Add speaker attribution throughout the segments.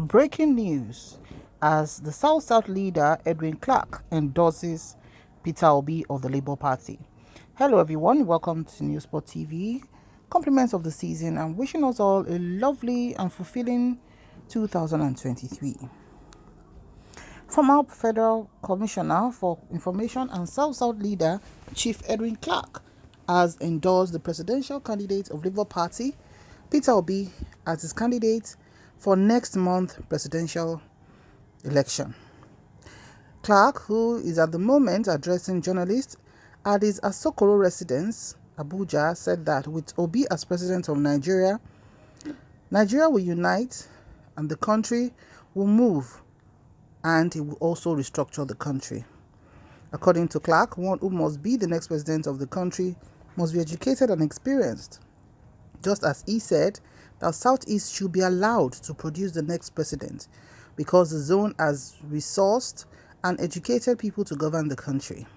Speaker 1: Breaking news as the South leader Edwin endorses Peter Obi of the Labour Party. Hello everyone, welcome to Newsport TV. Compliments of the season and wishing us all a lovely and fulfilling 2023. Former Federal Commissioner for Information and South leader Chief Edwin has endorsed the presidential candidate of Labour Party, Peter Obi, as his candidate for next month's presidential election. Clark, who is at the moment addressing journalists at his Asokoro residence, Abuja, said that with Obi as president of Nigeria, Nigeria will unite and the country will move, and it will also restructure the country. According to Clark, one who must be the next president of the country must be educated and experienced. Just as he said that Southeast should be allowed to produce the next president because the zone has resourced and educated people to govern the country.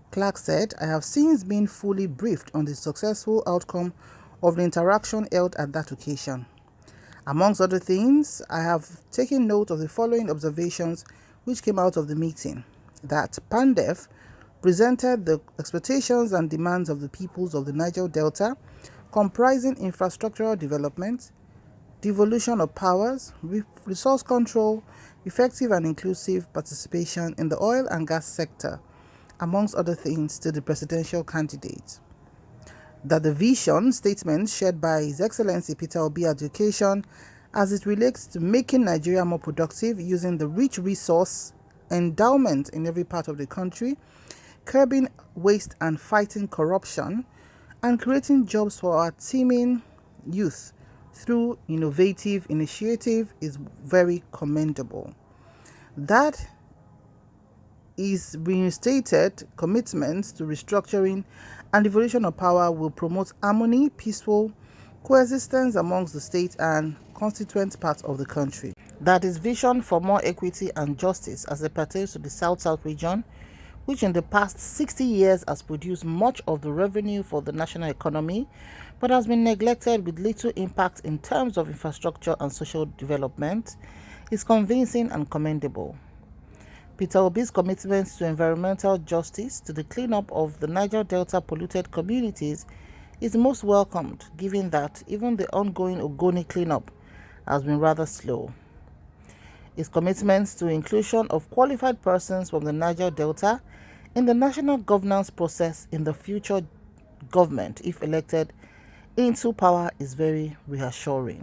Speaker 1: Clark said, I have since been fully briefed on the successful outcome of the interaction held at that occasion. Amongst other things, I have taken note of the following observations which came out of the meeting. That PANDEF presented the expectations and demands of the peoples of the Niger Delta, comprising infrastructural development, devolution of powers, resource control, effective and inclusive participation in the oil and gas sector, amongst other things, to the presidential candidate. That the vision statement shared by His Excellency Peter Obi Education as it relates to making Nigeria more productive using the rich resource endowment in every part of the country, curbing waste and fighting corruption, and creating jobs for our teeming youth through innovative initiative is very commendable. That is reinstated commitments to restructuring and devolution of power will promote harmony, peaceful coexistence amongst the state and constituent parts of the country. That is vision for more equity and justice as it pertains to the South region, which in the past 60 years has produced much of the revenue for the national economy, but has been neglected with little impact in terms of infrastructure and social development, is convincing and commendable. Peter Obi's commitment to environmental justice, to the cleanup of the Niger Delta polluted communities, is most welcomed, given that even the ongoing Ogoni cleanup has been rather slow. His commitments to inclusion of qualified persons from the Niger Delta in the national governance process in the future government, if elected into power, is very reassuring.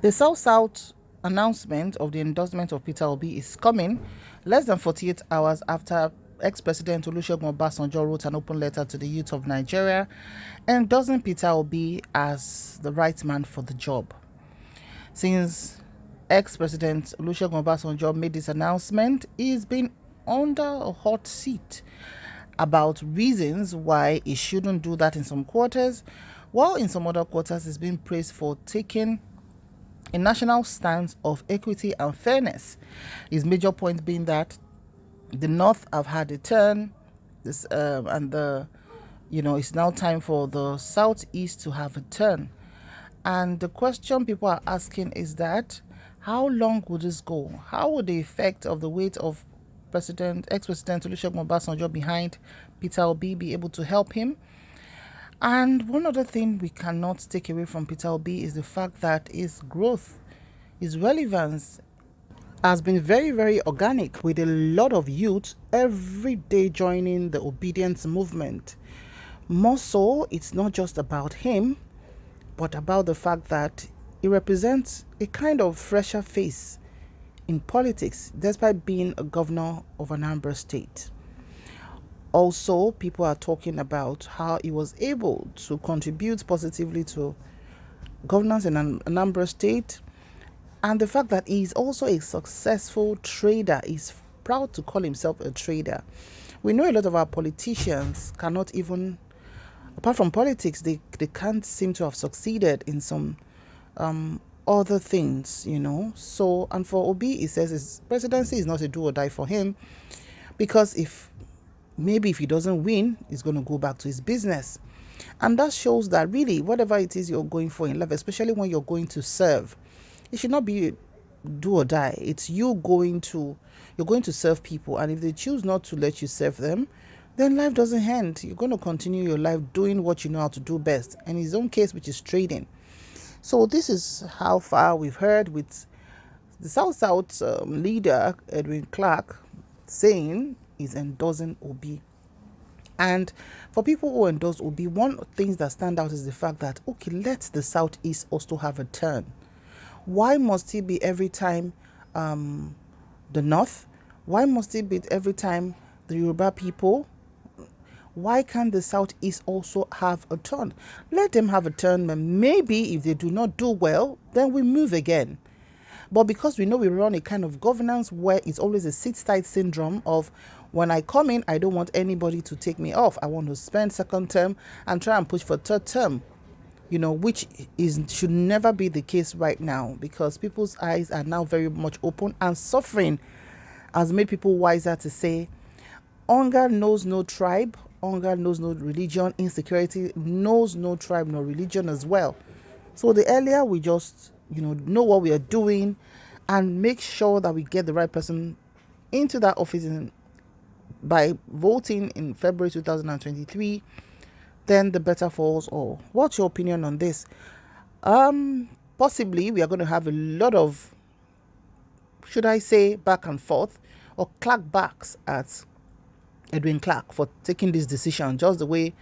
Speaker 1: The South announcement of the endorsement of Peter Obi is coming less than 48 hours after ex-President Olusegun Obasanjo wrote an open letter to the youth of Nigeria endorsing Peter Obi as the right man for the job. Since ex-President Olusegun Obasanjo made this announcement, he's been under a hot seat about reasons why he shouldn't do that in some quarters, while in some other quarters he's been praised for taking a national stance of equity and fairness. His major point being that the North have had a turn, it's now time for the Southeast to have a turn. And the question people are asking is that how long would this go? How would the effect of the weight of ex-President Olusegun Obasanjo behind Peter Obi be able to help him? And one other thing we cannot take away from Peter Obi is the fact that his growth, his relevance has been very, very organic, with a lot of youth every day joining the obedience movement. More so, it's not just about him, but about the fact that he represents a kind of fresher face in politics, despite being a governor of Anambra State. Also, people are talking about how he was able to contribute positively to governance in Anambra State, and the fact that he is also a successful trader. He's proud to call himself a trader. We know a lot of our politicians cannot even, apart from politics, they can't seem to have succeeded in some other things, So, and for Obi, he says his presidency is not a do or die for him, because if he doesn't win, he's going to go back to his business. And that shows that really, whatever it is you're going for in life, especially when you're going to serve, it should not be do or die. It's you're going to serve people, and if they choose not to let you serve them, then life doesn't end. You're going to continue your life doing what you know how to do best, and in his own case, which is trading. So this is how far we've heard with the South leader Edwin Clark saying he's endorsing Obi. And for people who endorse Obi, one of the things that stand out is the fact that, okay, let the Southeast also have a turn. Why must it be every time the North? Why must it be every time the Yoruba people? Why can't the Southeast also have a turn? Let them have a turn, and maybe if they do not do well, then we move again. But because we know we run a kind of governance where it's always a sit-tight syndrome of, when I come in, I don't want anybody to take me off. I want to spend second term and try and push for third term, which should never be the case right now, because people's eyes are now very much open, and suffering has made people wiser to say, hunger knows no tribe, hunger knows no religion, insecurity knows no tribe nor religion as well. So the earlier we just know what we are doing and make sure that we get the right person into that office by voting in February 2023, then the better for us all. What's your opinion on this? Possibly we are going to have a lot of, should I say, back and forth or clackbacks at Edwin Clark for taking this decision, just the way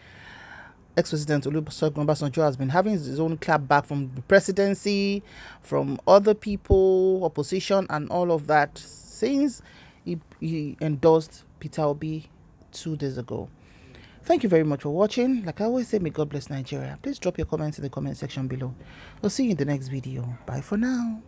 Speaker 1: ex-president Olusegun Obasanjo has been having his own clap back from the presidency, from other people, opposition, and all of that since he endorsed Peter Obi 2 days ago. Thank you very much for watching. Like I always say, may God bless Nigeria. Please drop your comments in the comment section below. I'll see you in the next video. Bye for now.